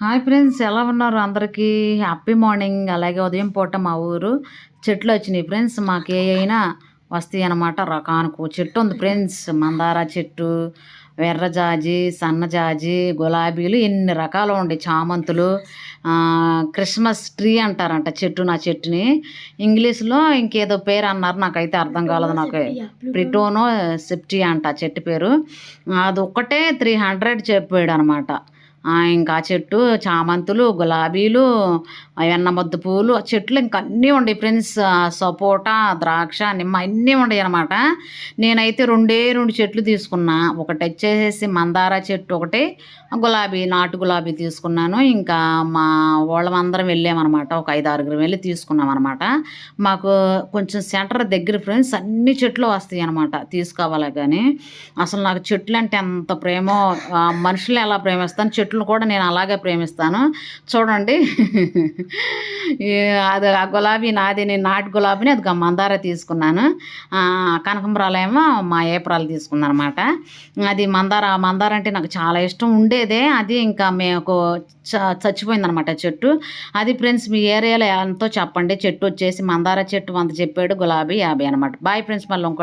Hi friends, ఎలా ఉన్నారు? అందరికీ హ్యాపీ మార్నింగ్. అలాగే ఉదయం పూట మా ఊరు చెట్లు వచ్చినాయి ఫ్రెండ్స్. మాకు ఏ అయినా వస్తాయి అన్నమాట. రకానికి చెట్టు ఉంది ఫ్రెండ్స్. మందార చెట్టు, ఎర్రజాజి, సన్నజాజి, గులాబీలు ఎన్ని రకాలు ఉండే చామంతులు. క్రిస్మస్ ట్రీ అంటారంట చెట్టు. నా చెట్టుని ఇంగ్లీష్లో ఇంకేదో పేరు అన్నారు, నాకైతే అర్థం కాలేదు. నాకు ప్రిటోనో సెప్టీ అంట చెట్టు పేరు. అది ఒక్కటే 300 చెప్పాడు అనమాట. ఇంకా ఆ చెట్టు చామంతులు, గులాబీలు, వెన్నమద్దు పూలు, ఆ చెట్లు ఇంక అన్నీ ఉండేవి ఫ్రెండ్స్. సపోటా, ద్రాక్ష, నిమ్మ అన్నీ ఉండేవి అనమాట. నేనైతే రెండు చెట్లు తీసుకున్నా. ఒకటి వచ్చేసి మందార చెట్టు, ఒకటి గులాబీ, నాటు గులాబీ తీసుకున్నాను. ఇంకా మా వాళ్ళమందరం వెళ్ళామన్నమాట. ఒక 5-6 వెళ్ళి తీసుకున్నాం అనమాట. మాకు కొంచెం సెంటర్ దగ్గర ఫ్రెండ్స్, అన్ని చెట్లు వస్తాయి అనమాట. తీసుకోవాలి కానీ అసలు నాకు చెట్లు అంటే ఎంత ప్రేమో. మనుషులు ఎలా ప్రేమిస్తాను, చెట్లు కూడా నేను అలాగే ప్రేమిస్తాను. చూడండి. అది ఆ గులాబీ నాది, నేను నాటు గులాబీని, అది మందార తీసుకున్నాను. కనకంబరాలేమో మా ఏప్రాలు తీసుకున్నాను అనమాట. అది మందార అంటే నాకు చాలా ఇష్టం ఉండేదే. అది ఇంకా మేము చచ్చిపోయిందనమాట చెట్టు. అది ఫ్రెండ్స్, మీ ఏరియాలో ఎంతో చెప్పండి. చెట్టు వచ్చేసి మందార చెట్టు 100 చెప్పాడు, గులాబీ 50 అనమాట. బాయ్ ఫ్రెండ్స్, మళ్ళీ